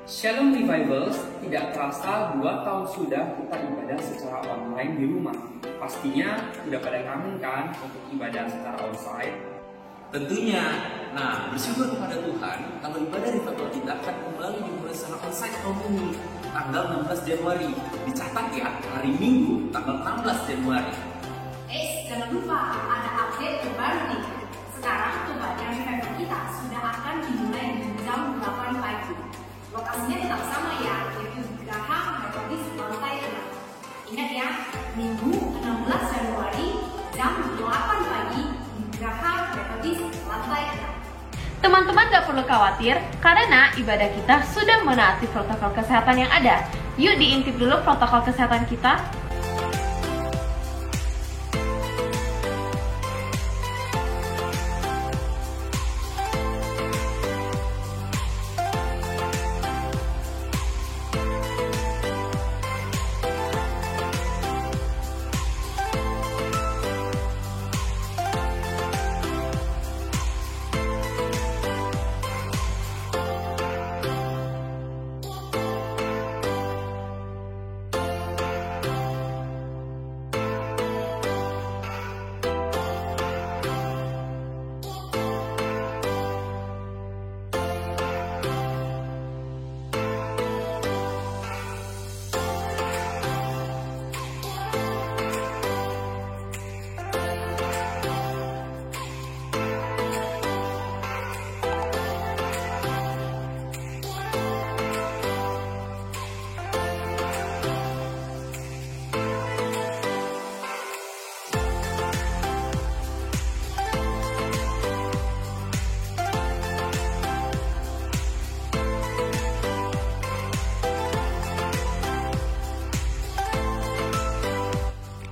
Shalom Revivals, tidak terasa 2 tahun sudah kita ibadah secara online di rumah. Pastinya udah pada kangen kan untuk ibadah secara onsite? Tentunya. Nah, bersyukur kepada Tuhan kalau ibadah revival kita akan kembali dimulai secara onsite tahun ini, tanggal 16 Januari. Dicatat ya, hari Minggu, tanggal 16 Januari. Jangan lupa ada update terbaru nih. Sekarang ibadah revival kita sudah akan dimulai di jam 8 pagi. Lokasinya tetap sama ya, yaitu Graham Methodis lantai 6. Ingat ya, Minggu 16 Januari jam 8 pagi di Graham Methodis lantai 6. Teman-teman gak perlu khawatir, karena ibadah kita sudah menaati protokol kesehatan yang ada. Yuk diintip dulu protokol kesehatan kita.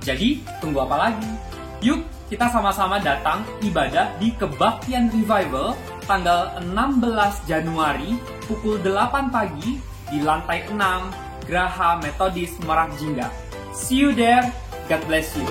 Jadi, tunggu apa lagi? Yuk, kita sama-sama datang ibadah di Kebaktian Revival tanggal 16 Januari pukul 8 pagi di lantai 6 Graha Methodis Merak Jingga. See you there, God bless you.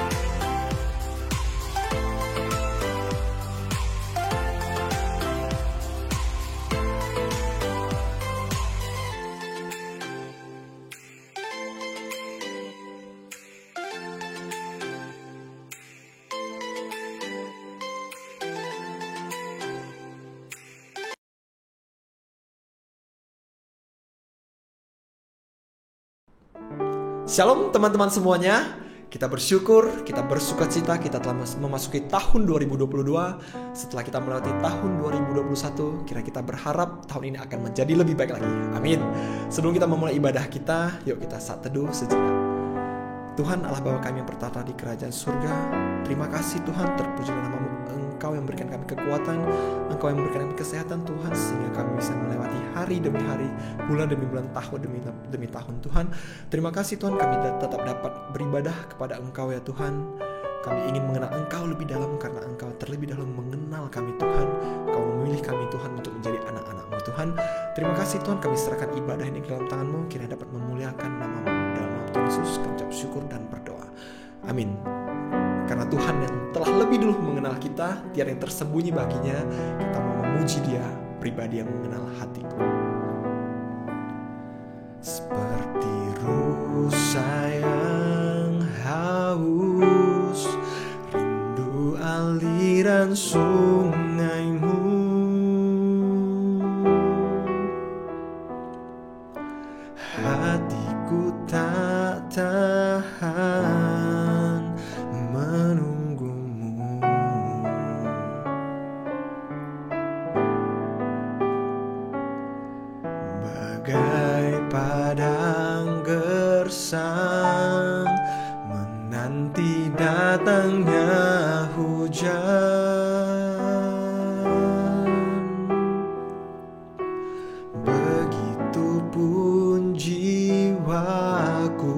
Shalom teman-teman semuanya. Kita bersyukur, kita bersukacita, kita telah memasuki tahun 2022. Setelah kita melewati tahun 2021, kita berharap tahun ini akan menjadi lebih baik lagi. Amin. Sebelum kita memulai ibadah kita, yuk kita saat teduh sejenak. Tuhan Allah Bapa kami yang bertata di kerajaan surga, terima kasih Tuhan, terpujilah namamu. Engkau yang memberikan kami kekuatan, Engkau yang memberikan kami kesehatan Tuhan, sehingga kami bisa melewati hari demi hari, bulan demi bulan, tahun demi tahun Tuhan. Terima kasih Tuhan, kami tetap dapat beribadah kepada Engkau ya Tuhan. Kami ingin mengenal Engkau lebih dalam karena Engkau terlebih dahulu mengenal kami Tuhan. Engkau memilih kami Tuhan untuk menjadi anak-anak-Mu Tuhan. Terima kasih Tuhan, kami serahkan ibadah ini ke dalam tangan-Mu, kiranya dapat memuliakan nama-Mu. Dalam nama Tuhan Yesus kami ucap syukur dan berdoa. Amin. Karena Tuhan yang telah lebih dulu mengenal kita, tiada yang tersembunyi baginya, kita mau memuji Dia, pribadi yang mengenal hatiku. Seperti rusa yang haus, rindu aliran sungai-Mu, hatiku tak tahan menunggumu. Bagai padang gersang menanti datangnya hujan, begitupun jiwaku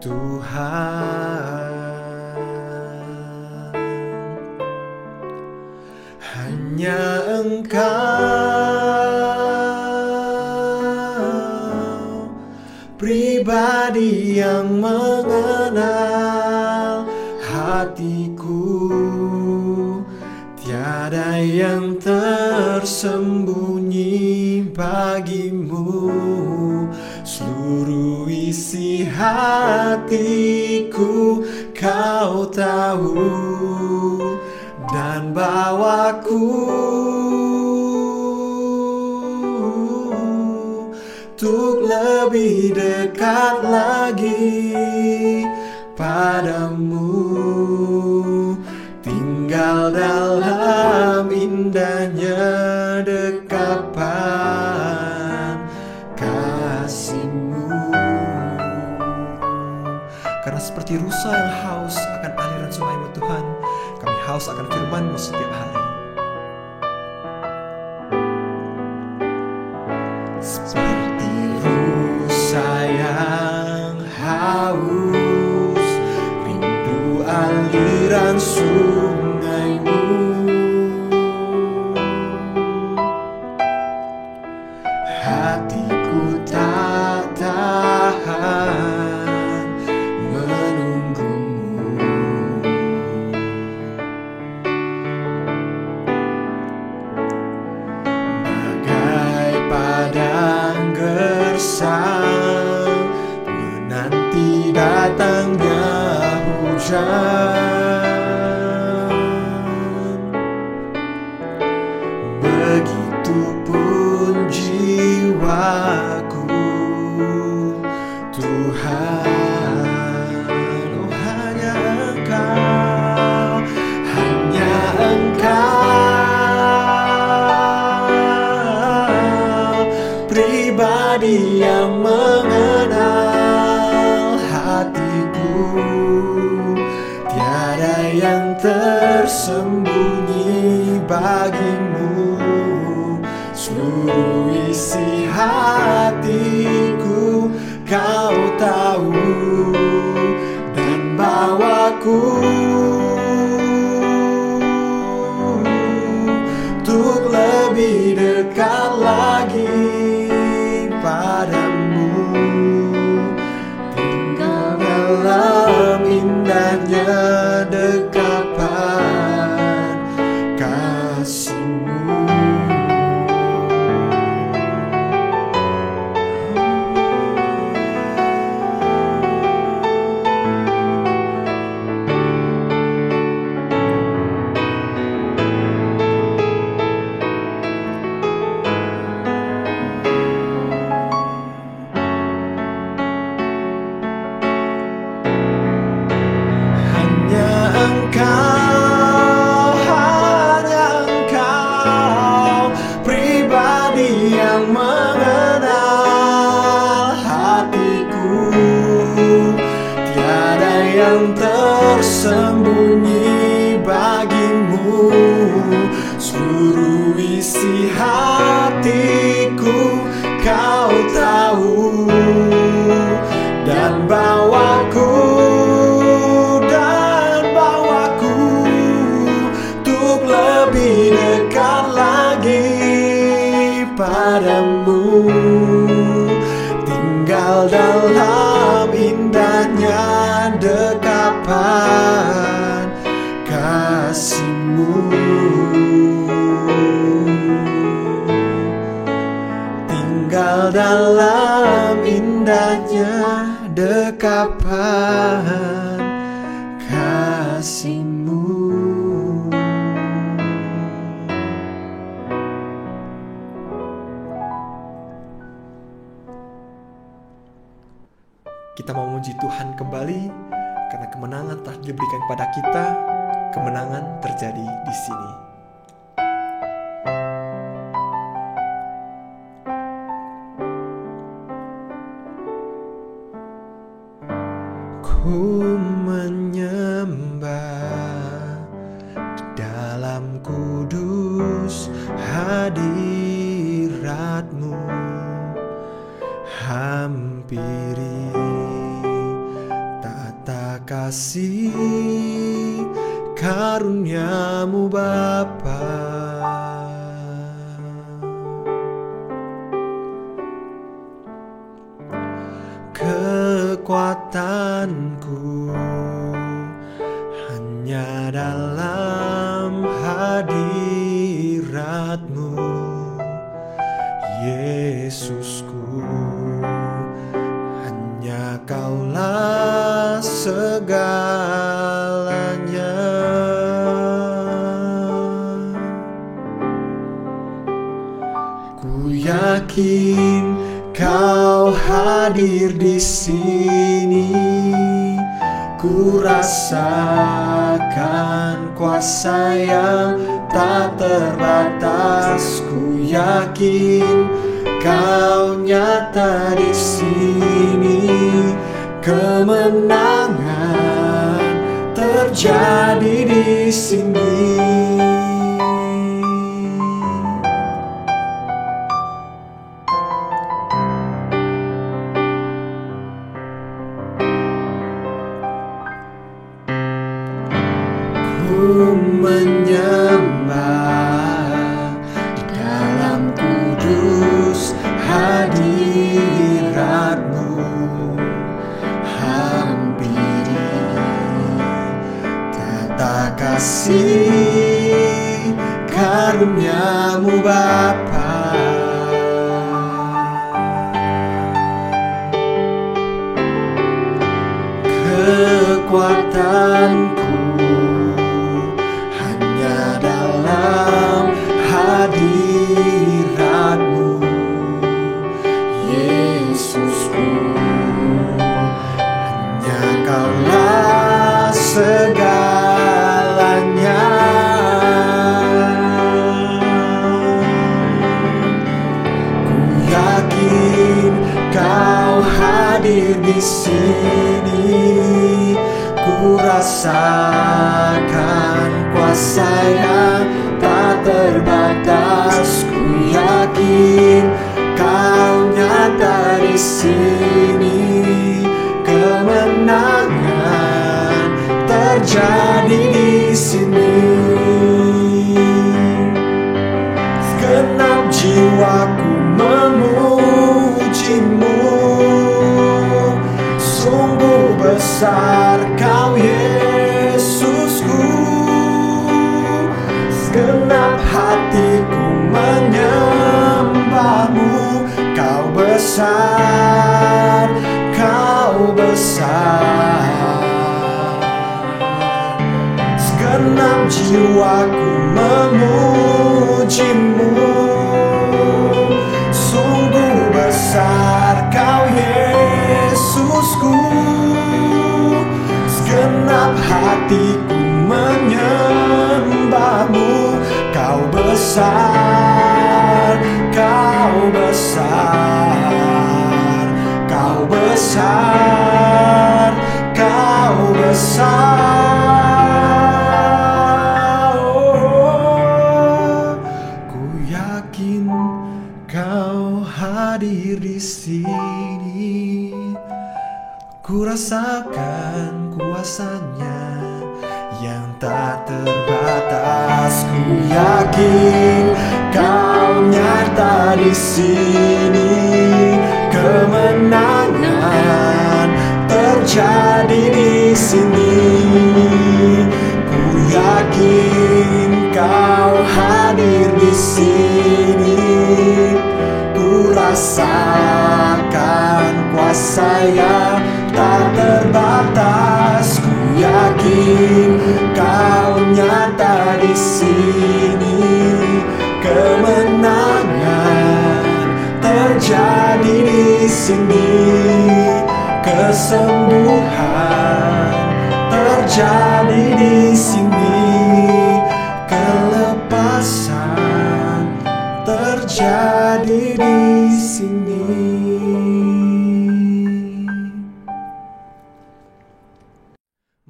Tuhan. Hanya Engkau, pribadi yang mengenal hatiku, tiada yang tersembunyi bagimu, seluruh isi hatiku kau tahu, dan bawaku untuk lebih dekat lagi padamu, tinggal dalam indahnya dekapan kasih-Mu. Karena seperti rusa yang haus akan aliran sungai-Mu Tuhan, kami haus akan firman-Mu setiap hari. Seperti rusa yang haus, rindu aliran sungai-Mu, hatiku tak tahan menunggu-Mu. Bagai padang gersang menanti datangnya hujan, begitupun jiwaku Tuhan. Oh, hanya Engkau, hanya Engkau pribadi yang mengenal hatiku, tiada yang tersembunyi bagimu, seluruh isi hatiku kau tahu, dan bawaku untuk lebih dekat lagi padamu, tinggal dalam indahnya dekapan kasih-Mu. Hanya Engkau pribadi yang mengenal hatiku, tiada yang tersembunyi bagimu, seluruh isi hatiku kau tahu, dan bawaku lebih dekat lagi padamu, tinggal dalam indahnya dekapan kasih-Mu, tinggal dalam indahnya dekapan kasih-Mu. Kita mau memuji Tuhan kembali karena kemenangan telah diberikan kepada kita. Kemenangan terjadi di sini. Ku menyembah di dalam kudus hadirat-Mu, hampiri tata kasih karunia-Mu Bapa. Kekuatanku hanya dalam hadirat-Mu, Yesusku, hanya Kaulah segalanya. Ku yakin Kau hadir di sini, ku rasakan kuasa yang tak terbatas. Ku yakin Kau nyata di sini, kemenangan terjadi di sini. Ku menyembah di dalam kudus hadirat-Mu, hampiri tata kasih karunia-Mu Bapa. Kekuatanku hadirat-Mu, Yesusku, hanya Kaulah segalanya. Ku yakin Kau hadir di sini, ku rasakan kuasa yang tak terbatas. Ku yakin Kau nyata di sini, kemenangan terjadi di sini. Segenap jiwaku memuji-Mu, sungguh besar Kau Yesusku. Segenap hatiku menyembah-Mu, Kau besar, Kau besar. Segenap jiwaku memuji-Mu, sungguh besar Kau Yesusku. Segenap hatiku menyembah-Mu, Kau besar, Kau besar, Kau besar, Kau besar. Oh, ku yakin Kau hadir di sini, ku rasakan kuasa-Nya yang tak terbatas. Ku yakin Kau nyata di sini, kemenangan terjadi di sini. Ku yakin Kau hadir di sini, ku rasakan kuasa yang tak terbatas. Ku yakin Kau nyata di sini, kemenangan terjadi di sini, kesembuhan terjadi di sini, kelepasan terjadi di sini.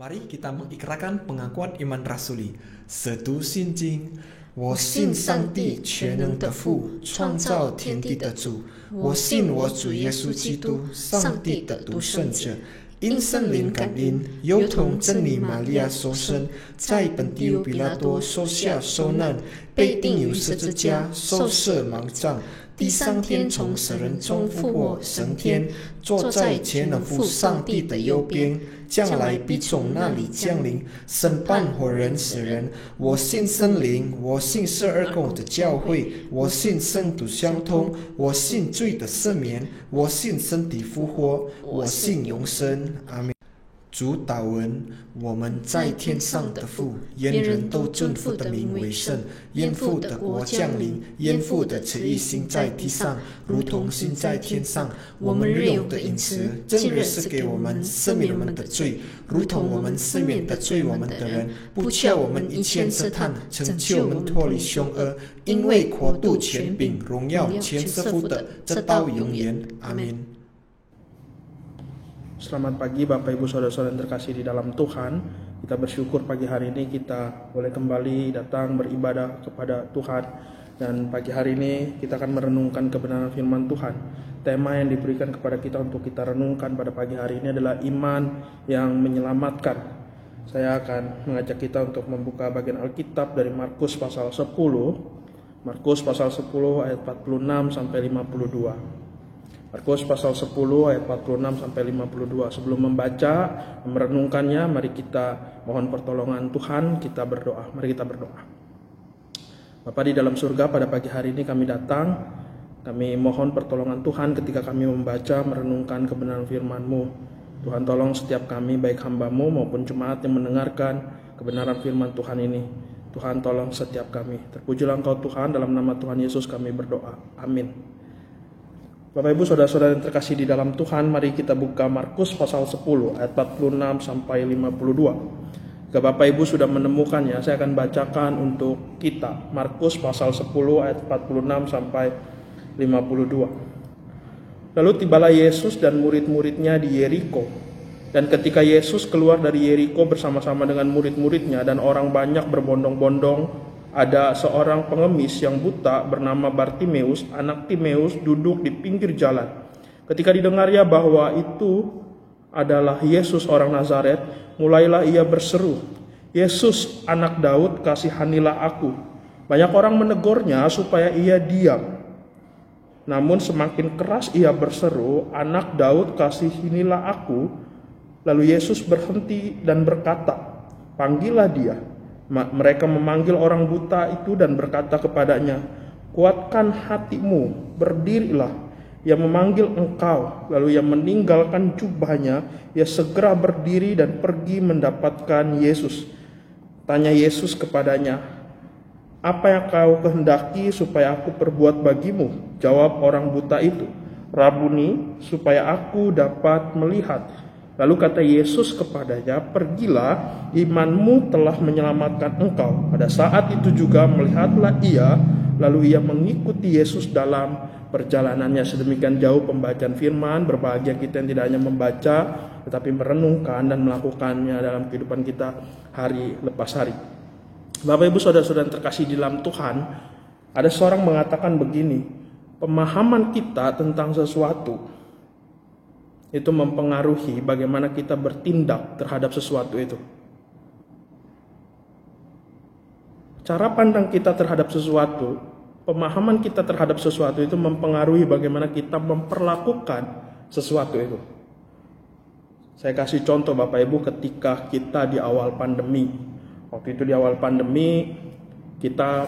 Mari kita mengikrarkan pengakuan iman rasuli. 使徒信经，我信上帝全能的父，创造天地的主。我信我主耶稣基督，上帝的独生者，因圣灵感应，又同真理玛利亚所生，在本地比拉多受下受难，被钉于十字架，受赦埋葬，地上天从死人中复活升天，坐在全能父上帝的右边，将来必从那里降临，审判活人死人。我信圣灵，我信12公的教会，我信圣徒相通，我信罪的赦免，我信身体复活，我信永生。阿们。主祷文：我们在天上的父，愿人都尊父的名为圣，愿父的国降临，愿父的旨意行在地上，如同行在天上。我们日用的饮食，今日赐给我们，赦免我们的罪，如同我们赦免得罪我们的人，不叫我们一切试探，拯救我们脱离凶恶。因为国度、权柄、荣耀，全是父的，直到永远。阿们。Selamat pagi Bapak Ibu Saudara-saudara yang terkasih di dalam Tuhan. Kita bersyukur pagi hari ini kita boleh kembali datang beribadah kepada Tuhan. Dan pagi hari ini kita akan merenungkan kebenaran firman Tuhan. Tema yang diberikan kepada kita untuk kita renungkan pada pagi hari ini adalah iman yang menyelamatkan. Saya akan mengajak kita untuk membuka bagian Alkitab dari Markus pasal 10. Markus pasal 10 ayat 46 sampai 52. Markus pasal 10 ayat 46 sampai 52. Sebelum membaca, merenungkannya, mari kita mohon pertolongan Tuhan, kita berdoa. Mari kita berdoa. Bapa di dalam surga, pada pagi hari ini kami datang, kami mohon pertolongan Tuhan ketika kami membaca, merenungkan kebenaran firman-Mu. Tuhan tolong setiap kami, baik hamba-Mu maupun jemaat yang mendengarkan kebenaran firman Tuhan ini. Tuhan tolong setiap kami. Terpujilah Engkau Tuhan, dalam nama Tuhan Yesus kami berdoa. Amin. Bapak Ibu Saudara-saudara yang terkasih di dalam Tuhan, mari kita buka Markus pasal 10 ayat 46 sampai 52. Jika Bapak Ibu sudah menemukannya, saya akan bacakan untuk kita. Markus pasal 10 ayat 46 sampai 52. Lalu tibalah Yesus dan murid-muridnya di Yeriko. Dan ketika Yesus keluar dari Yeriko bersama-sama dengan murid-muridnya dan orang banyak berbondong-bondong, ada seorang pengemis yang buta bernama Bartimeus, anak Timeus, duduk di pinggir jalan. Ketika didengarnya bahwa itu adalah Yesus orang Nazaret, mulailah ia berseru, "Yesus, anak Daud, kasihanilah aku." Banyak orang menegurnya supaya ia diam. Namun semakin keras ia berseru, "Anak Daud, kasihanilah aku." Lalu Yesus berhenti dan berkata, "Panggillah dia." Mereka memanggil orang buta itu dan berkata kepadanya, "Kuatkan hatimu, berdirilah." Ia memanggil engkau, lalu ia meninggalkan jubahnya, ia segera berdiri dan pergi mendapatkan Yesus. Tanya Yesus kepadanya, "Apa yang kau kehendaki supaya aku perbuat bagimu?" Jawab orang buta itu, "Rabuni, supaya aku dapat melihat." Lalu kata Yesus kepadanya, "Pergilah, imanmu telah menyelamatkan engkau." Pada saat itu juga melihatlah ia, lalu ia mengikuti Yesus dalam perjalanannya. Sedemikian jauh pembacaan firman. Berbahagia kita yang tidak hanya membaca, tetapi merenungkan dan melakukannya dalam kehidupan kita hari lepas hari. Bapak Ibu Saudara-saudara yang terkasih di dalam Tuhan, ada seorang mengatakan begini, pemahaman kita tentang sesuatu itu mempengaruhi bagaimana kita bertindak terhadap sesuatu itu. Cara pandang kita terhadap sesuatu, pemahaman kita terhadap sesuatu itu mempengaruhi bagaimana kita memperlakukan sesuatu itu. Saya kasih contoh Bapak Ibu ketika kita di awal pandemi. Waktu itu di awal pandemi kita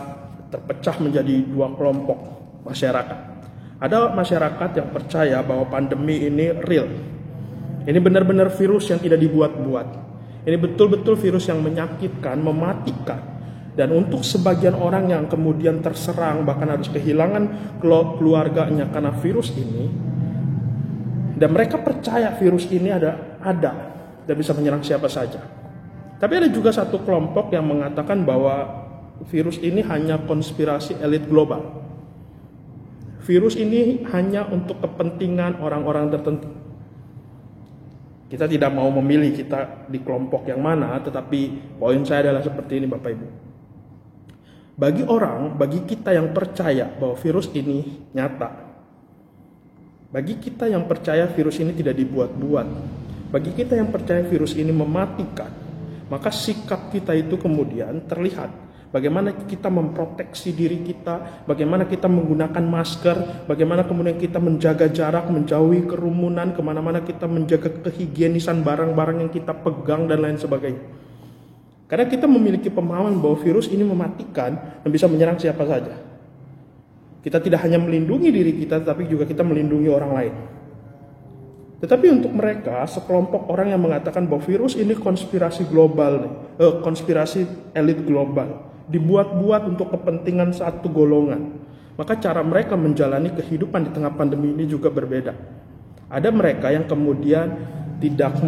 terpecah menjadi dua kelompok masyarakat. Ada masyarakat yang percaya bahwa pandemi ini real. Ini benar-benar virus yang tidak dibuat-buat. Ini betul-betul virus yang menyakitkan, mematikan. Dan untuk sebagian orang yang kemudian terserang, bahkan harus kehilangan keluarganya karena virus ini, dan mereka percaya virus ini ada dan bisa menyerang siapa saja. Tapi ada juga satu kelompok yang mengatakan bahwa virus ini hanya konspirasi elit global. Virus ini hanya untuk kepentingan orang-orang tertentu. Kita tidak mau memilih kita di kelompok yang mana, tetapi poin saya adalah seperti ini Bapak Ibu. Bagi kita yang percaya bahwa virus ini nyata, bagi kita yang percaya virus ini tidak dibuat-buat, bagi kita yang percaya virus ini mematikan, maka sikap kita itu kemudian terlihat. Bagaimana kita memproteksi diri kita, bagaimana kita menggunakan masker, bagaimana kemudian kita menjaga jarak, menjauhi kerumunan, kemana-mana kita menjaga kehigienisan barang-barang yang kita pegang dan lain sebagainya. Karena kita memiliki pemahaman bahwa virus ini mematikan dan bisa menyerang siapa saja. Kita tidak hanya melindungi diri kita, tapi juga kita melindungi orang lain. Tetapi untuk mereka, sekelompok orang yang mengatakan bahwa virus ini konspirasi global, konspirasi elit global, dibuat-buat untuk kepentingan satu golongan, maka cara mereka menjalani kehidupan di tengah pandemi ini juga berbeda. Ada mereka yang kemudian tidak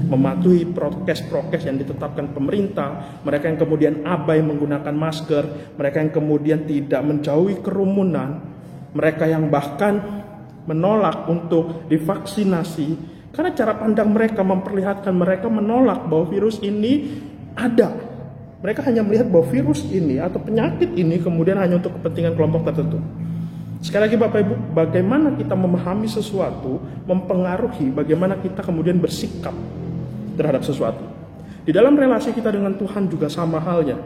mematuhi prokes yang ditetapkan pemerintah, mereka yang kemudian abai menggunakan masker, mereka yang kemudian tidak menjauhi kerumunan, mereka yang bahkan menolak untuk divaksinasi, karena cara pandang mereka memperlihatkan mereka menolak bahwa virus ini ada. Mereka hanya melihat bahwa virus ini atau penyakit ini kemudian hanya untuk kepentingan kelompok tertentu. Sekali lagi Bapak Ibu, bagaimana kita memahami sesuatu mempengaruhi bagaimana kita kemudian bersikap terhadap sesuatu. Di dalam relasi kita dengan Tuhan juga sama halnya.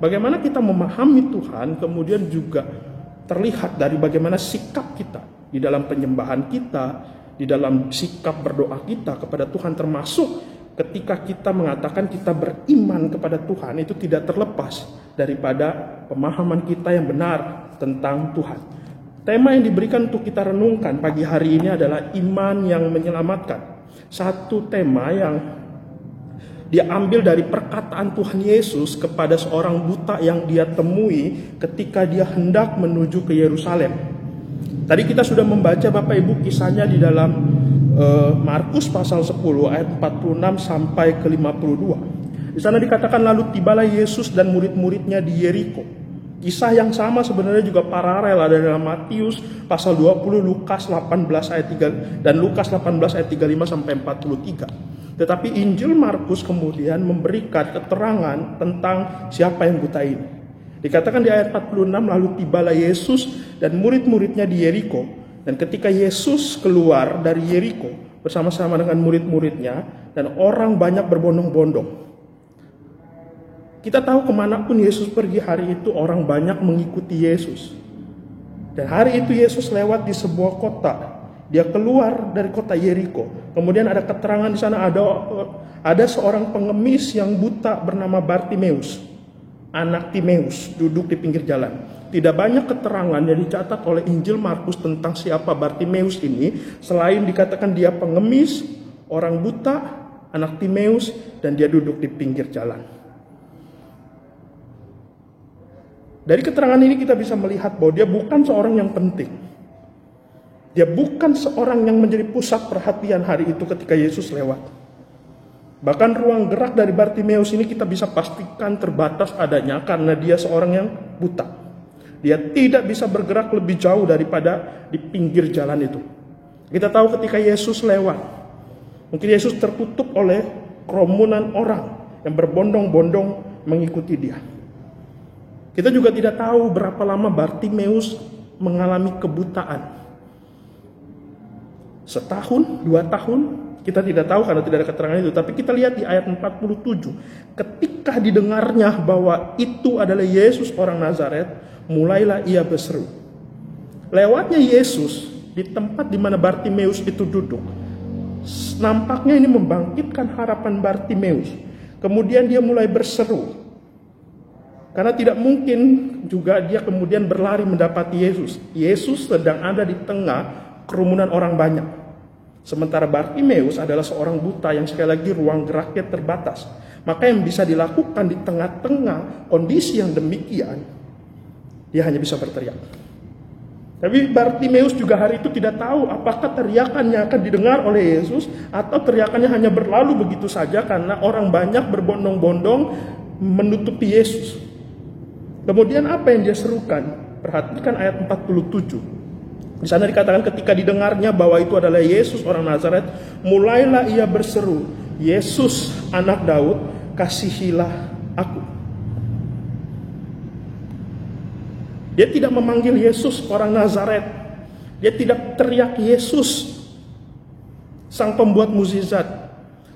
Bagaimana kita memahami Tuhan kemudian juga terlihat dari bagaimana sikap kita di dalam penyembahan kita, di dalam sikap berdoa kita kepada Tuhan, termasuk ketika kita mengatakan kita beriman kepada Tuhan, itu tidak terlepas daripada pemahaman kita yang benar tentang Tuhan. Tema yang diberikan untuk kita renungkan pagi hari ini adalah iman yang menyelamatkan. Satu tema yang diambil dari perkataan Tuhan Yesus kepada seorang buta yang dia temui ketika dia hendak menuju ke Yerusalem. Tadi kita sudah membaca Bapak Ibu kisahnya di dalam Markus pasal 10 ayat 46 sampai ke 52. Di sana dikatakan lalu tibalah Yesus dan murid-muridnya di Yeriko. Kisah yang sama sebenarnya juga paralel ada dalam Matius pasal 20, Lukas 18 ayat 3 dan Lukas 18 ayat 35 sampai 43. Tetapi Injil Markus kemudian memberikan keterangan tentang siapa yang buta ini. Dikatakan di ayat 46, lalu tibalah Yesus dan murid-muridnya di Yeriko. Dan ketika Yesus keluar dari Yeriko bersama-sama dengan murid-muridnya dan orang banyak berbondong-bondong. Kita tahu kemanapun Yesus pergi hari itu orang banyak mengikuti Yesus. Dan hari itu Yesus lewat di sebuah kota. Dia keluar dari kota Yeriko. Kemudian ada keterangan di sana ada seorang pengemis yang buta bernama Bartimeus, anak Timeus, duduk di pinggir jalan. Tidak banyak keterangan yang dicatat oleh Injil Markus tentang siapa Bartimeus ini, selain dikatakan dia pengemis, orang buta, anak Timeus, dan dia duduk di pinggir jalan. Dari keterangan ini kita bisa melihat bahwa dia bukan seorang yang penting. Dia bukan seorang yang menjadi pusat perhatian hari itu ketika Yesus lewat. Bahkan ruang gerak dari Bartimeus ini kita bisa pastikan terbatas adanya karena dia seorang yang buta. Dia tidak bisa bergerak lebih jauh daripada di pinggir jalan itu. Kita tahu ketika Yesus lewat, mungkin Yesus tertutup oleh kerumunan orang yang berbondong-bondong mengikuti dia. Kita juga tidak tahu berapa lama Bartimeus mengalami kebutaan. Setahun, 2 tahun, kita tidak tahu karena tidak ada keterangan itu. Tapi kita lihat di ayat 47, ketika didengarnya bahwa itu adalah Yesus orang Nazaret, mulailah ia berseru. Lewatnya Yesus di tempat di mana Bartimeus itu duduk, nampaknya ini membangkitkan harapan Bartimeus. Kemudian dia mulai berseru. Karena tidak mungkin juga dia kemudian berlari mendapati Yesus. Yesus sedang ada di tengah kerumunan orang banyak. Sementara Bartimeus adalah seorang buta yang sekali lagi ruang geraknya terbatas. Maka yang bisa dilakukan di tengah-tengah kondisi yang demikian, dia hanya bisa berteriak. Tapi Bartimeus juga hari itu tidak tahu apakah teriakannya akan didengar oleh Yesus atau teriakannya hanya berlalu begitu saja karena orang banyak berbondong-bondong menutupi Yesus. Kemudian apa yang dia serukan? Perhatikan ayat 47. Di sana dikatakan ketika didengarnya bahwa itu adalah Yesus orang Nazaret, mulailah ia berseru, Yesus anak Daud, kasihilah aku. Dia tidak memanggil Yesus orang Nazaret. Dia tidak teriak Yesus sang pembuat mukjizat.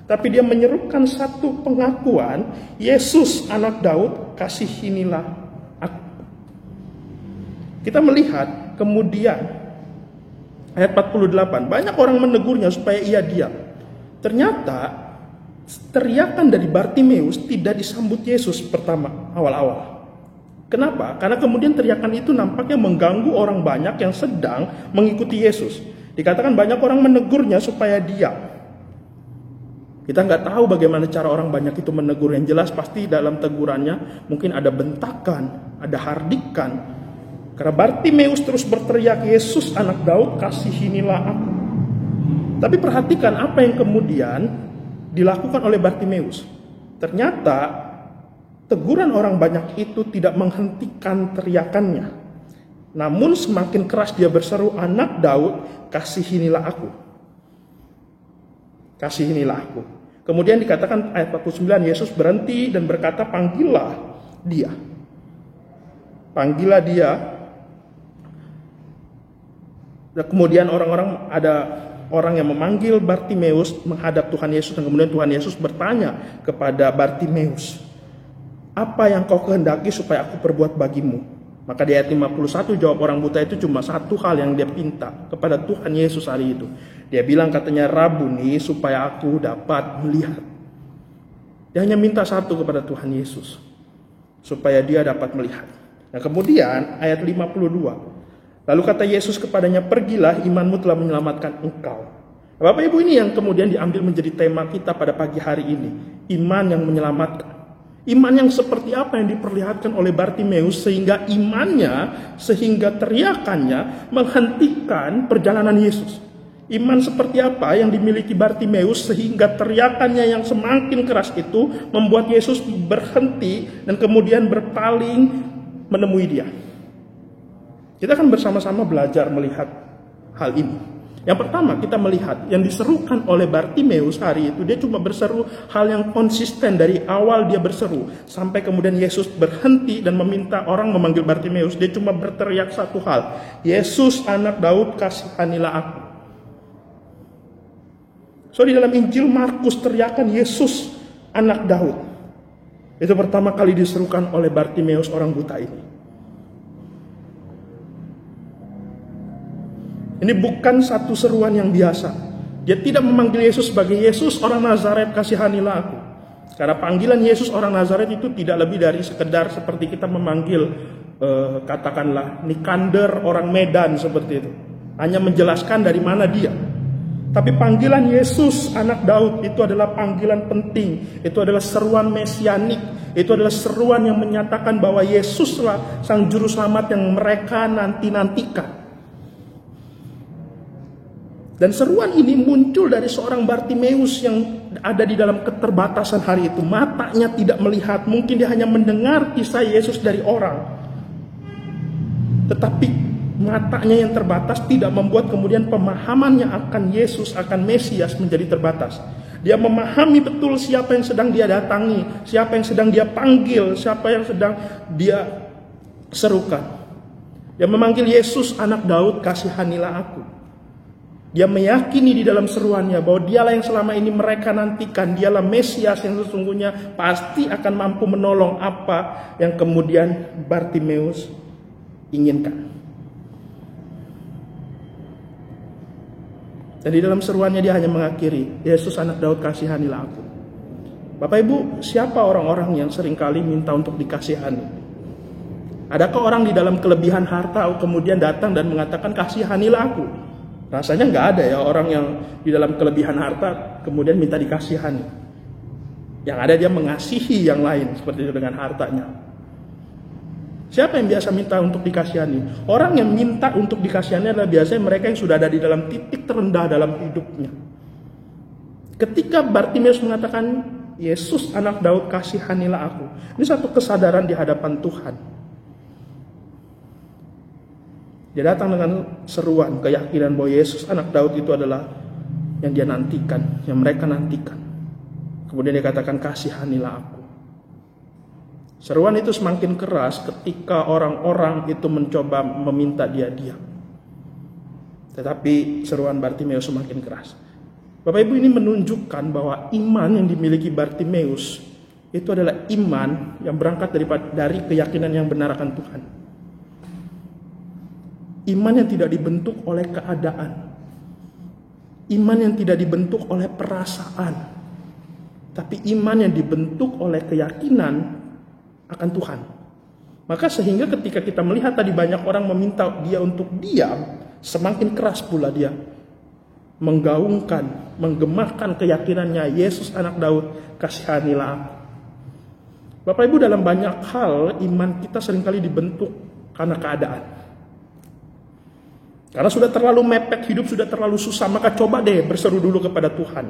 Tapi dia menyerukan satu pengakuan, Yesus anak Daud, kasihinilah aku. Kita melihat kemudian ayat 48, banyak orang menegurnya supaya ia diam. Ternyata teriakan dari Bartimeus tidak disambut Yesus pertama, awal-awal. Kenapa? Karena kemudian teriakan itu nampaknya mengganggu orang banyak yang sedang mengikuti Yesus. Dikatakan banyak orang menegurnya supaya diam. Kita nggak tahu bagaimana cara orang banyak itu menegur. Yang jelas pasti dalam tegurannya mungkin ada bentakan, ada hardikan. Karena Bartimeus terus berteriak, Yesus anak Daud, kasihinilah aku. Tapi perhatikan apa yang kemudian dilakukan oleh Bartimeus. Ternyata teguran orang banyak itu tidak menghentikan teriakannya. Namun semakin keras dia berseru, anak Daud, kasihinilah aku. Kasihinilah aku. Kemudian dikatakan ayat 49, Yesus berhenti dan berkata, panggillah dia. Panggillah dia. Dan kemudian ada orang yang memanggil Bartimeus menghadap Tuhan Yesus, dan kemudian Tuhan Yesus bertanya kepada Bartimeus, apa yang kau kehendaki supaya aku perbuat bagimu? Maka di ayat 51 jawab orang buta itu cuma satu hal yang dia pinta kepada Tuhan Yesus hari itu. Dia bilang katanya, Rabuni, supaya aku dapat melihat. Dia hanya minta satu kepada Tuhan Yesus, supaya dia dapat melihat. Nah kemudian ayat 52, lalu kata Yesus kepadanya, pergilah, imanmu telah menyelamatkan engkau. Bapak Ibu, ini yang kemudian diambil menjadi tema kita pada pagi hari ini. Iman yang menyelamatkan. Iman yang seperti apa yang diperlihatkan oleh Bartimeus sehingga imannya, sehingga teriakannya menghentikan perjalanan Yesus. Iman seperti apa yang dimiliki Bartimeus sehingga teriakannya yang semakin keras itu membuat Yesus berhenti dan kemudian berpaling menemui dia. Kita akan bersama-sama belajar melihat hal ini. Yang pertama kita melihat yang diserukan oleh Bartimeus hari itu, dia cuma berseru hal yang konsisten dari awal dia berseru sampai kemudian Yesus berhenti dan meminta orang memanggil Bartimeus. Dia cuma berteriak satu hal, Yesus anak Daud, kasihanilah aku. So di dalam Injil Markus teriakan Yesus anak Daud itu pertama kali diserukan oleh Bartimeus orang buta ini. Ini bukan satu seruan yang biasa. Dia tidak memanggil Yesus sebagai Yesus orang Nazaret, kasihanilah aku. Karena panggilan Yesus orang Nazaret itu tidak lebih dari sekedar seperti kita memanggil katakanlah Nikander orang Medan seperti itu. Hanya menjelaskan dari mana dia. Tapi panggilan Yesus anak Daud itu adalah panggilan penting. Itu adalah seruan mesianik. Itu adalah seruan yang menyatakan bahwa Yesuslah sang juru selamat yang mereka nanti-nantikan. Dan seruan ini muncul dari seorang Bartimeus yang ada di dalam keterbatasan hari itu. Matanya tidak melihat, mungkin dia hanya mendengar kisah Yesus dari orang. Tetapi matanya yang terbatas tidak membuat kemudian pemahamannya akan Yesus, akan Mesias menjadi terbatas. Dia memahami betul siapa yang sedang dia datangi, siapa yang sedang dia panggil, siapa yang sedang dia serukan. Dia memanggil Yesus anak Daud, kasihanilah aku. Dia meyakini di dalam seruannya bahwa dialah yang selama ini mereka nantikan. Dialah Mesias yang sesungguhnya pasti akan mampu menolong apa yang kemudian Bartimeus inginkan. Dan di dalam seruannya dia hanya mengakhiri, Yesus anak Daud, kasihanilah aku. Bapak Ibu, siapa orang-orang yang seringkali minta untuk dikasihani? Adakah orang di dalam kelebihan harta kemudian datang dan mengatakan kasihanilah aku? Rasanya nggak ada ya orang yang di dalam kelebihan harta kemudian minta dikasihani. Yang ada dia mengasihi yang lain seperti itu dengan hartanya. Siapa yang biasa minta untuk dikasihani? Orang yang minta untuk dikasihani adalah biasanya mereka yang sudah ada di dalam titik terendah dalam hidupnya. Ketika Bartimeus mengatakan, Yesus anak Daud, kasihanilah aku. Ini satu kesadaran di hadapan Tuhan. Dia datang dengan seruan, keyakinan bahwa Yesus anak Daud itu adalah yang dia nantikan, yang mereka nantikan. Kemudian dia katakan, kasihanilah aku. Seruan itu semakin keras ketika orang-orang itu mencoba meminta dia diam. Tetapi seruan Bartimeus semakin keras. Bapak Ibu, ini menunjukkan bahwa iman yang dimiliki Bartimeus itu adalah iman yang berangkat dari keyakinan yang benar akan Tuhan. Iman yang tidak dibentuk oleh keadaan. Iman yang tidak dibentuk oleh perasaan. Tapi iman yang dibentuk oleh keyakinan akan Tuhan. Maka sehingga ketika kita melihat tadi banyak orang meminta dia untuk diam, semakin keras pula dia menggaungkan, menggemahkan keyakinannya, Yesus anak Daud, kasihanilah aku. Bapak Ibu, dalam banyak hal iman kita seringkali dibentuk karena keadaan. Karena sudah terlalu mepet, hidup sudah terlalu susah, maka coba deh berseru dulu kepada Tuhan.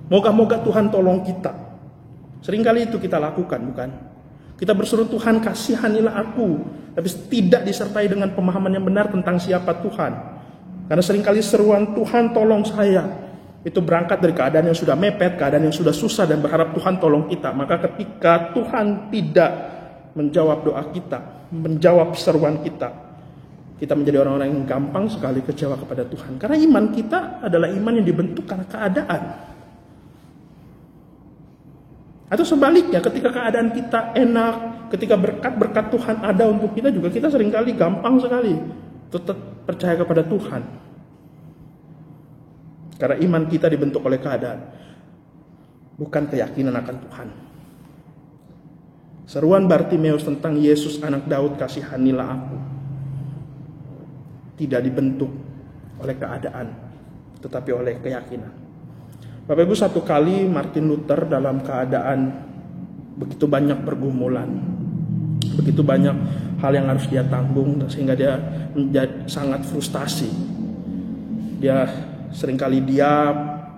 Moga-moga Tuhan tolong kita. Seringkali itu kita lakukan, bukan? Kita berseru Tuhan, kasihanilah aku, tapi tidak disertai dengan pemahaman yang benar tentang siapa Tuhan. Karena seringkali seruan Tuhan tolong saya, itu berangkat dari keadaan yang sudah mepet, keadaan yang sudah susah, dan berharap Tuhan tolong kita. Maka ketika Tuhan tidak menjawab doa kita, menjawab seruan kita menjadi orang-orang yang gampang sekali kecewa kepada Tuhan. Karena iman kita adalah iman yang dibentuk karena keadaan. Atau sebaliknya, ketika keadaan kita enak, ketika berkat-berkat Tuhan ada untuk kita juga, kita seringkali gampang sekali tetap percaya kepada Tuhan. Karena iman kita dibentuk oleh keadaan, bukan keyakinan akan Tuhan. Seruan Bartimeus tentang Yesus anak Daud, kasihanilah aku, tidak dibentuk oleh keadaan, tetapi oleh keyakinan. Bapak Ibu, satu kali Martin Luther dalam keadaan begitu banyak pergumulan, begitu banyak hal yang harus dia tanggung, sehingga dia menjadi sangat frustasi. Dia seringkali diam,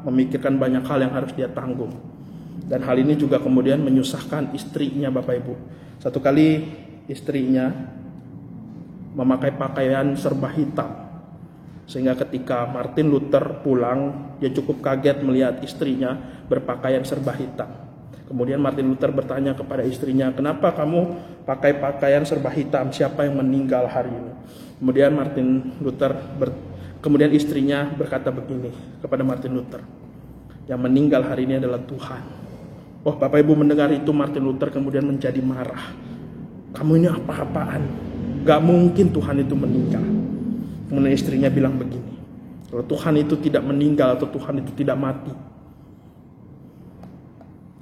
memikirkan banyak hal yang harus dia tanggung. Dan hal ini juga kemudian menyusahkan istrinya, Bapak Ibu. Satu kali istrinya memakai pakaian serba hitam, sehingga ketika Martin Luther pulang, dia cukup kaget melihat istrinya berpakaian serba hitam. Kemudian Martin Luther bertanya kepada istrinya, kenapa kamu pakai pakaian serba hitam? Siapa yang meninggal hari ini? Kemudian istrinya berkata begini kepada Martin Luther, yang meninggal hari ini adalah Tuhan. Oh, Bapak Ibu mendengar itu, Martin Luther kemudian menjadi marah. Kamu ini apa-apaan? Gak mungkin Tuhan itu meninggal. Kemudian istrinya bilang begini, kalau Tuhan itu tidak meninggal atau Tuhan itu tidak mati,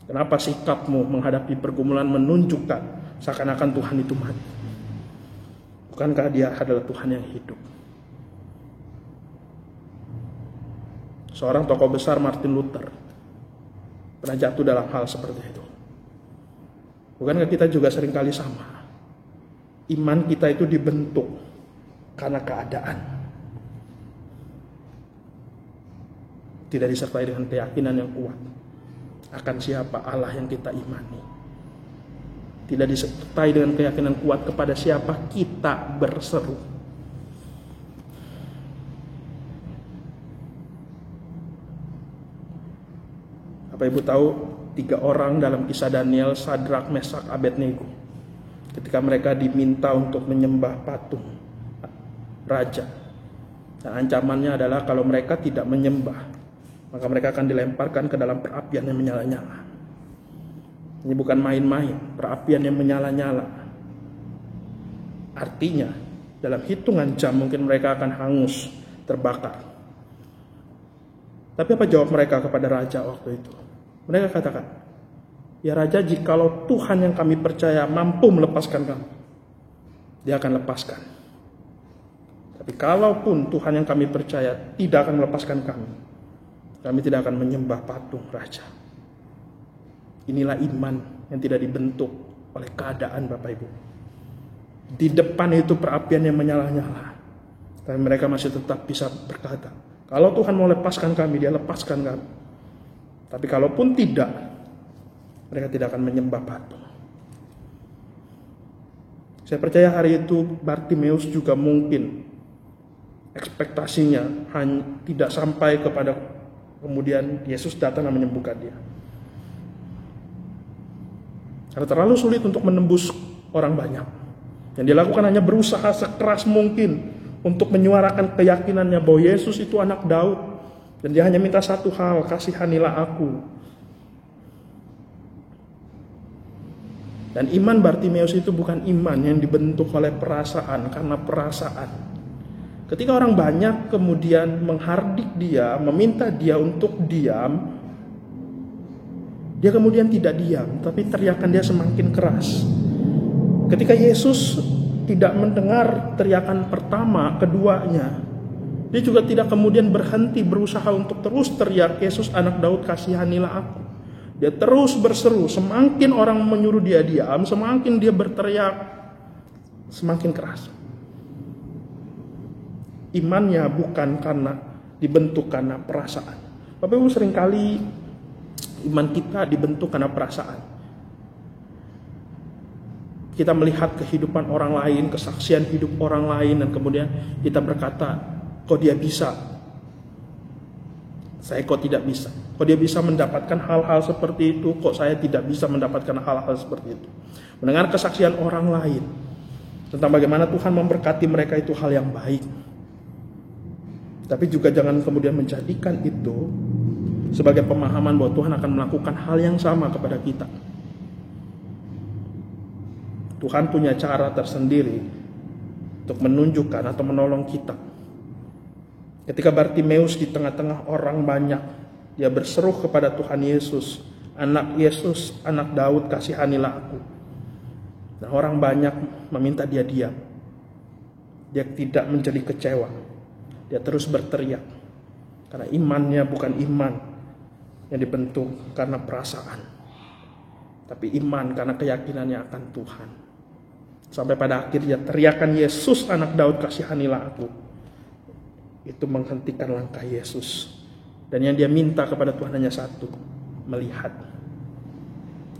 kenapa sikapmu menghadapi pergumulan menunjukkan seakan-akan Tuhan itu mati? Bukankah dia adalah Tuhan yang hidup? Seorang tokoh besar, Martin Luther, pernah jatuh dalam hal seperti itu. Bukankah kita juga seringkali sama? Iman kita itu dibentuk karena keadaan, tidak disertai dengan keyakinan yang kuat akan siapa Allah yang kita imani, tidak disertai dengan keyakinan kuat kepada siapa kita berseru. Bapak Ibu tahu 3 orang dalam kisah Daniel, Sadrak, Mesak, Abednego, ketika mereka diminta untuk menyembah patung raja, dan ancamannya adalah kalau mereka tidak menyembah, maka mereka akan dilemparkan ke dalam perapian yang menyala-nyala. Ini bukan main-main, perapian yang menyala-nyala. Artinya dalam hitungan jam mungkin mereka akan hangus, terbakar. Tapi apa jawab mereka kepada raja waktu itu? Mereka katakan, ya Raja, jikalau Tuhan yang kami percaya mampu melepaskan kami, dia akan lepaskan. Tapi kalaupun Tuhan yang kami percaya tidak akan melepaskan kami tidak akan menyembah patung raja. Inilah iman yang tidak dibentuk oleh keadaan, Bapak Ibu. Di depan itu perapian yang menyala-nyala, tapi mereka masih tetap bisa berkata, kalau Tuhan mau lepaskan kami, dia lepaskan kami. Tapi kalaupun tidak, mereka tidak akan menyembah patung. Saya percaya hari itu Bartimeus juga mungkin ekspektasinya hanya tidak sampai kepada kemudian Yesus datang dan menyembuhkan dia. Karena terlalu sulit untuk menembus orang banyak. Yang dia lakukan hanya berusaha sekeras mungkin untuk menyuarakan keyakinannya bahwa Yesus itu anak Daud. Dan dia hanya minta satu hal, kasihanilah aku. Dan iman Bartimeus itu bukan iman yang dibentuk oleh perasaan, karena perasaan. Ketika orang banyak kemudian menghardik dia, meminta dia untuk diam, dia kemudian tidak diam, tapi teriakan dia semakin keras. Ketika Yesus tidak mendengar teriakan pertama, keduanya, dia juga tidak kemudian berhenti berusaha untuk terus teriak, Yesus anak Daud kasihanilah aku. Dia terus berseru, semakin orang menyuruh dia diam, semakin dia berteriak, semakin keras. Imannya bukan karena dibentuk karena perasaan. Bapak Ibu, seringkali iman kita dibentuk karena perasaan. Kita melihat kehidupan orang lain, kesaksian hidup orang lain, dan kemudian kita berkata, kok dia bisa? Saya kok tidak bisa? Kok dia bisa mendapatkan hal-hal seperti itu? Kok saya tidak bisa mendapatkan hal-hal seperti itu? Mendengar kesaksian orang lain tentang bagaimana Tuhan memberkati mereka itu hal yang baik. Tapi juga jangan kemudian menjadikan itu sebagai pemahaman bahwa Tuhan akan melakukan hal yang sama kepada kita. Tuhan punya cara tersendiri untuk menunjukkan atau menolong kita. Ketika Bartimeus di tengah-tengah orang banyak, dia berseru kepada Tuhan Yesus, anak Daud, kasihanilah aku. Nah, orang banyak meminta dia diam. Dia tidak menjadi kecewa. Dia terus berteriak. Karena imannya bukan iman yang dibentuk karena perasaan, tapi iman karena keyakinannya akan Tuhan. Sampai pada akhirnya teriakan Yesus anak Daud kasihanilah aku itu menghentikan langkah Yesus. Dan yang dia minta kepada Tuhan hanya satu, melihat.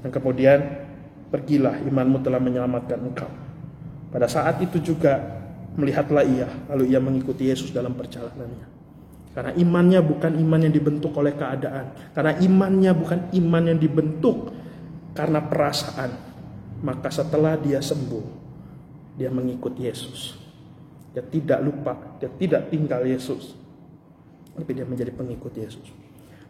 Dan kemudian, pergilah, imanmu telah menyelamatkan engkau. Pada saat itu juga melihatlah ia, lalu ia mengikuti Yesus dalam perjalanannya. Karena imannya bukan iman yang dibentuk oleh keadaan. Karena imannya bukan iman yang dibentuk karena perasaan. Maka setelah dia sembuh, dia mengikuti Yesus. Dia tidak lupa, dia tidak tinggal Yesus, tapi dia menjadi pengikut Yesus.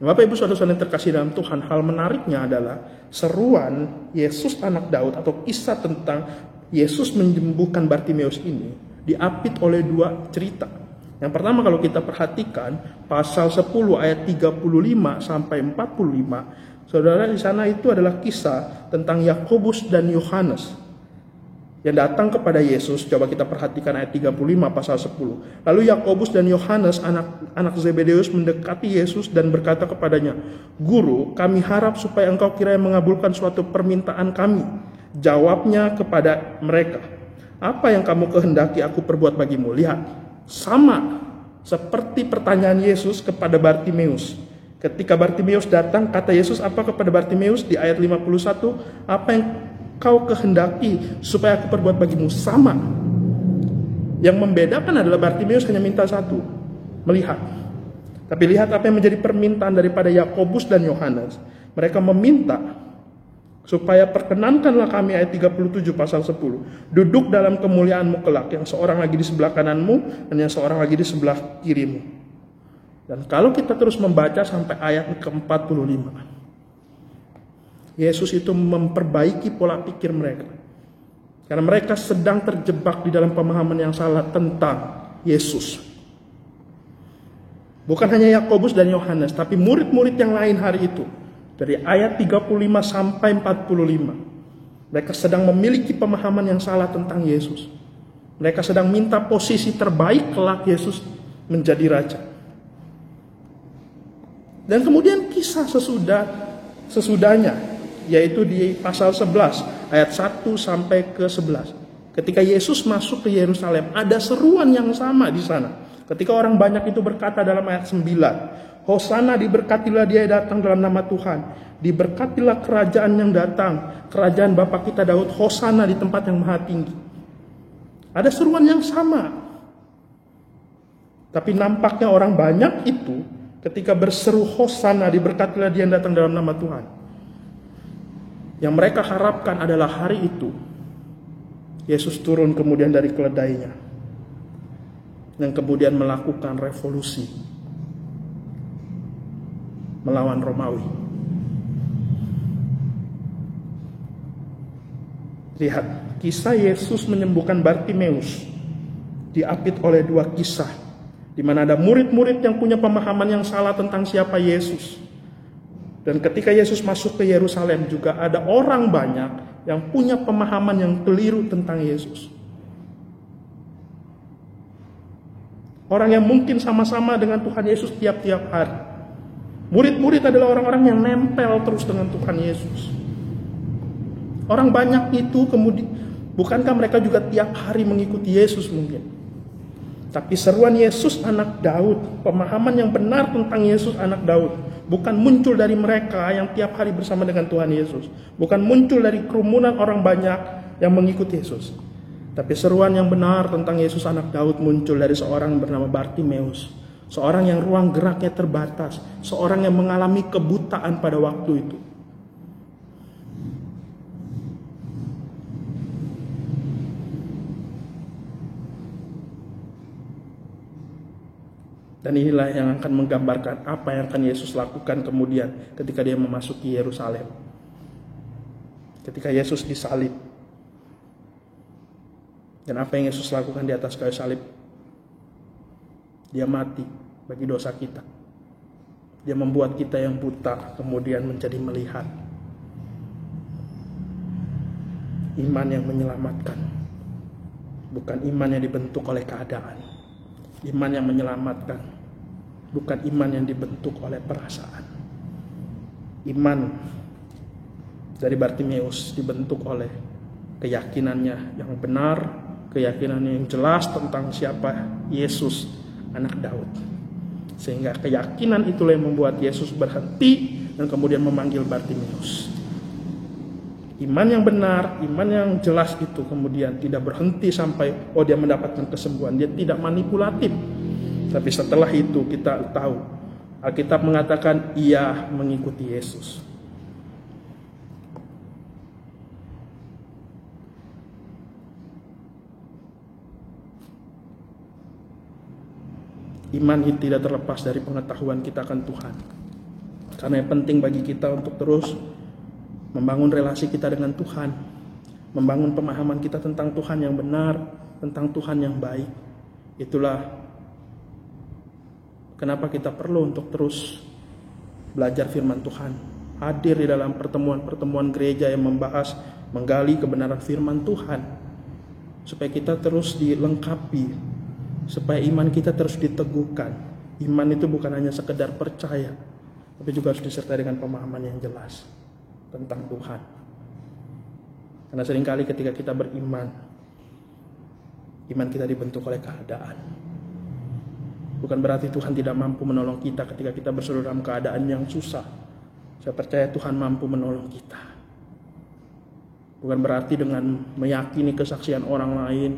Bapak Ibu saudara-saudara yang terkasih dalam Tuhan, hal menariknya adalah seruan Yesus anak Daud atau kisah tentang Yesus menyembuhkan Bartimeus ini diapit oleh dua cerita. Yang pertama, kalau kita perhatikan pasal 10 ayat 35 sampai 45, saudara, di sana itu adalah kisah tentang Yakobus dan Yohanes yang datang kepada Yesus. Coba kita perhatikan ayat 35 pasal 10. Lalu Yakobus dan Yohanes anak Zebedeus mendekati Yesus dan berkata kepadanya, Guru, kami harap supaya engkau kiranya mengabulkan suatu permintaan kami. Jawabnya kepada mereka, apa yang kamu kehendaki aku perbuat bagimu? Lihat, sama seperti pertanyaan Yesus kepada Bartimeus. Ketika Bartimeus datang, kata Yesus apa kepada Bartimeus di ayat 51? Apa yang kau kehendaki supaya aku perbuat bagimu? Sama. Yang membedakan adalah Bartimeus hanya minta satu, melihat. Tapi lihat apa yang menjadi permintaan daripada Yakobus dan Yohanes. Mereka meminta supaya perkenankanlah kami, ayat 37 pasal 10. Duduk dalam kemuliaanmu kelak, yang seorang lagi di sebelah kananmu dan yang seorang lagi di sebelah kirimu. Dan kalau kita terus membaca sampai ayat ke-45, Yesus itu memperbaiki pola pikir mereka. Karena mereka sedang terjebak di dalam pemahaman yang salah tentang Yesus. Bukan hanya Yakobus dan Yohanes, tapi murid-murid yang lain hari itu. Dari ayat 35 sampai 45. Mereka sedang memiliki pemahaman yang salah tentang Yesus. Mereka sedang minta posisi terbaik kelak Yesus menjadi raja. Dan kemudian kisah sesudahnya, yaitu di pasal 11 ayat 1 sampai ke 11. Ketika Yesus masuk ke Yerusalem, ada seruan yang sama di sana. Ketika orang banyak itu berkata dalam ayat 9, Hosana, diberkatilah dia datang dalam nama Tuhan, diberkatilah kerajaan yang datang, kerajaan Bapa kita Daud, Hosana di tempat yang maha tinggi. Ada seruan yang sama. Tapi nampaknya orang banyak itu ketika berseru Hosana, diberkatilah dia yang datang dalam nama Tuhan, yang mereka harapkan adalah hari itu Yesus turun kemudian dari keledainya dan kemudian melakukan revolusi melawan Romawi. Lihat, kisah Yesus menyembuhkan Bartimeus diapit oleh dua kisah, di mana ada murid-murid yang punya pemahaman yang salah tentang siapa Yesus. Dan ketika Yesus masuk ke Yerusalem juga ada orang banyak yang punya pemahaman yang keliru tentang Yesus. Orang yang mungkin sama-sama dengan Tuhan Yesus tiap-tiap hari. Murid-murid adalah orang-orang yang nempel terus dengan Tuhan Yesus. Orang banyak itu kemudian, bukankah mereka juga tiap hari mengikuti Yesus mungkin? Tapi seruan Yesus anak Daud, pemahaman yang benar tentang Yesus anak Daud, bukan muncul dari mereka yang tiap hari bersama dengan Tuhan Yesus. Bukan muncul dari kerumunan orang banyak yang mengikuti Yesus. Tapi seruan yang benar tentang Yesus anak Daud muncul dari seorang bernama Bartimeus. Seorang yang ruang geraknya terbatas. Seorang yang mengalami kebutaan pada waktu itu. Dan inilah yang akan menggambarkan apa yang akan Yesus lakukan kemudian ketika dia memasuki Yerusalem. Ketika Yesus disalib. Dan apa yang Yesus lakukan di atas kayu salib? Dia mati bagi dosa kita. Dia membuat kita yang buta kemudian menjadi melihat. Iman yang menyelamatkan. Bukan iman yang dibentuk oleh keadaan. Iman yang menyelamatkan, bukan iman yang dibentuk oleh perasaan. Iman dari Bartimeus dibentuk oleh keyakinannya yang benar, keyakinannya yang jelas tentang siapa Yesus, anak Daud. Sehingga keyakinan itulah yang membuat Yesus berhenti dan kemudian memanggil Bartimeus. Iman yang benar, iman yang jelas itu kemudian tidak berhenti sampai dia mendapatkan kesembuhan. Dia tidak manipulatif. Tapi setelah itu kita tahu, Alkitab mengatakan ia mengikuti Yesus. Iman itu tidak terlepas dari pengetahuan kita akan Tuhan. Karena yang penting bagi kita untuk terus membangun relasi kita dengan Tuhan, membangun pemahaman kita tentang Tuhan yang benar, tentang Tuhan yang baik. Itulah kenapa kita perlu untuk terus belajar firman Tuhan, hadir di dalam pertemuan-pertemuan gereja yang membahas, menggali kebenaran firman Tuhan, supaya kita terus dilengkapi, supaya iman kita terus diteguhkan. Iman itu bukan hanya sekedar percaya, tapi juga harus disertai dengan pemahaman yang jelas tentang Tuhan. Karena seringkali ketika kita beriman, iman kita dibentuk oleh keadaan. Bukan berarti Tuhan tidak mampu menolong kita ketika kita berseru dalam keadaan yang susah. Saya percaya Tuhan mampu menolong kita. Bukan berarti dengan meyakini kesaksian orang lain,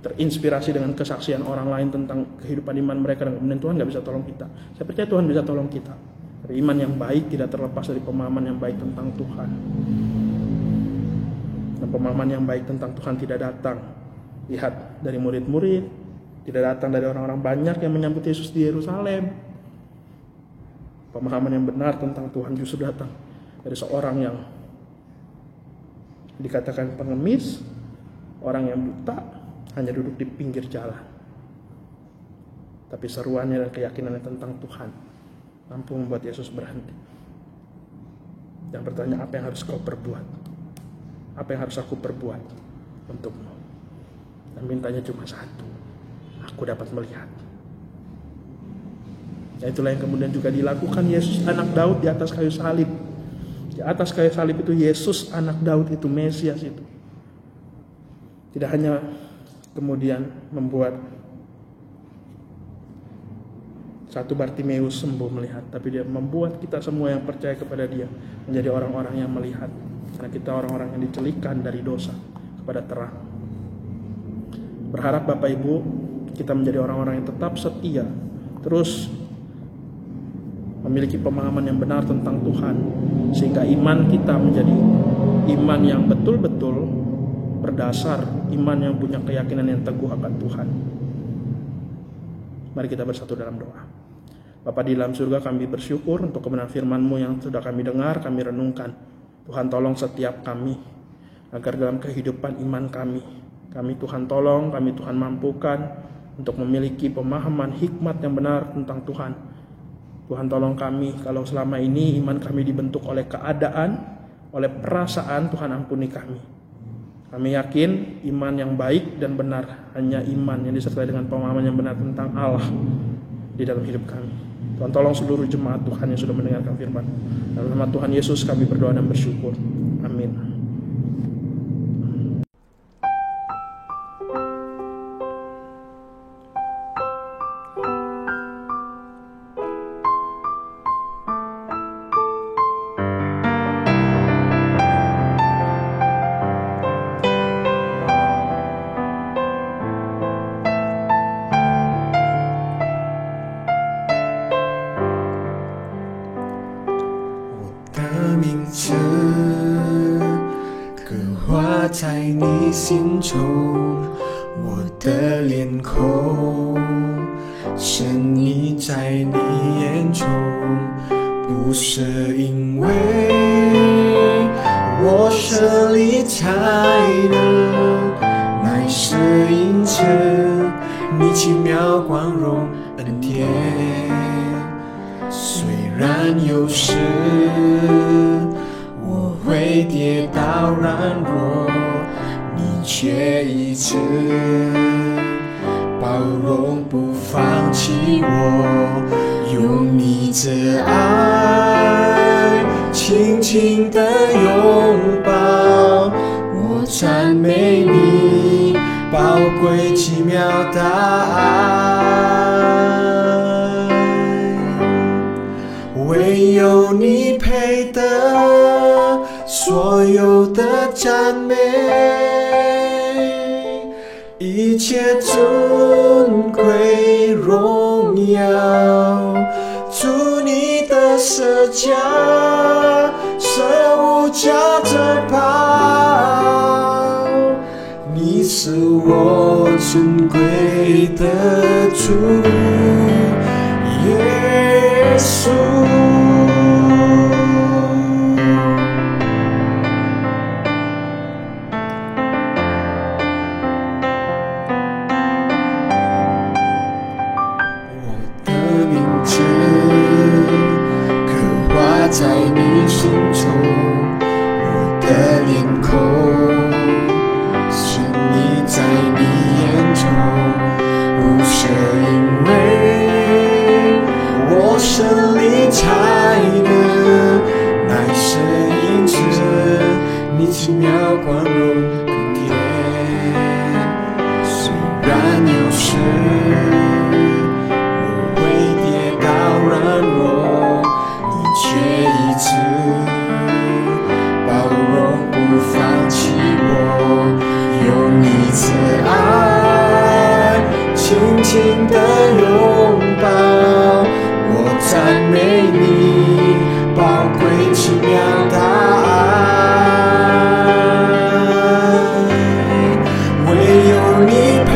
terinspirasi dengan kesaksian orang lain tentang kehidupan iman mereka, dan kemudian Tuhan gak bisa tolong kita. Saya percaya Tuhan bisa tolong kita. Tapi iman yang baik tidak terlepas dari pemahaman yang baik tentang Tuhan. Dan pemahaman yang baik tentang Tuhan tidak datang, lihat, dari murid-murid, tidak datang dari orang-orang banyak yang menyambut Yesus di Yerusalem. Pemahaman yang benar tentang Tuhan justru datang dari seorang yang dikatakan pengemis, orang yang buta, hanya duduk di pinggir jalan. Tapi seruannya dan keyakinannya tentang Tuhan mampu membuat Yesus berhenti. Dan bertanya, apa yang harus kau perbuat? Apa yang harus aku perbuat untukmu? Dan mintanya cuma satu, aku dapat melihat. Dan itulah yang kemudian juga dilakukan Yesus anak Daud di atas kayu salib. Di atas kayu salib itu Yesus anak Daud itu, Mesias itu. Tidak hanya kemudian membuat satu Bartimeus sembuh melihat, tapi dia membuat kita semua yang percaya kepada dia menjadi orang-orang yang melihat. Karena kita orang-orang yang dicelikan dari dosa kepada terang. Berharap Bapak Ibu kita menjadi orang-orang yang tetap setia, terus memiliki pemahaman yang benar tentang Tuhan, sehingga iman kita menjadi iman yang betul-betul berdasar, iman yang punya keyakinan yang teguh akan Tuhan. Mari kita bersatu dalam doa. Bapa di dalam surga, kami bersyukur untuk kebenaran firman-Mu yang sudah kami dengar, kami renungkan. Tuhan, tolong setiap kami agar dalam kehidupan iman kami Tuhan tolong, kami Tuhan mampukan untuk memiliki pemahaman hikmat yang benar tentang Tuhan. Tuhan tolong kami kalau selama ini iman kami dibentuk oleh keadaan, oleh perasaan, Tuhan ampuni kami. Kami yakin iman yang baik dan benar hanya iman yang disertai dengan pemahaman yang benar tentang Allah di dalam hidup kami. Tuhan tolong seluruh jemaat Tuhan yang sudah mendengarkan firman. Dalam nama Tuhan Yesus kami berdoa dan bersyukur. Amin.在你心中，我的脸孔沉溺在你眼中，不是因为我设立才能，乃是因着你奇妙光荣恩典。虽然有时我会跌倒软弱，你却一直包容不放弃我，用你这爱轻轻地拥抱我，赞美你宝贵奇妙的爱，唯有你配得所有的赞美，一切尊贵荣耀，主你的舍加，舍无价的宝，你是我尊贵的主耶稣。在你心中，我的脸孔沉溺在你眼中，不是因为我设立才能，乃是因着你奇妙光荣恩典。虽然有时我会跌倒软弱，却一直包容不放弃我，用你慈爱轻轻地拥抱我，赞美你宝贵奇妙的爱，唯有你配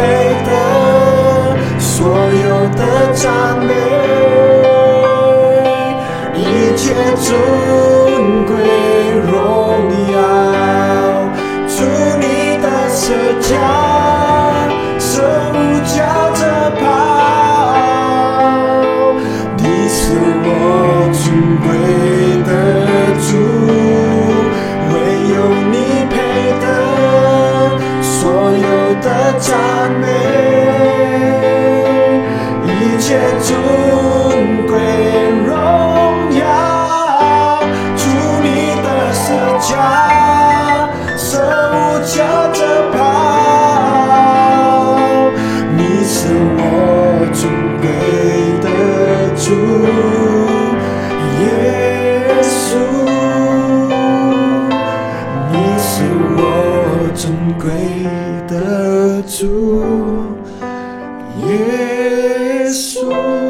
得所有的赞美，一切尊贵荣耀，主你的舍加，舍无价的宝，你是我尊贵的主，唯有你配得所有的赞美，一切尊贵荣耀，主你的舍加，舍无价的宝，你是我尊贵的主耶稣，你是我尊贵的主耶稣。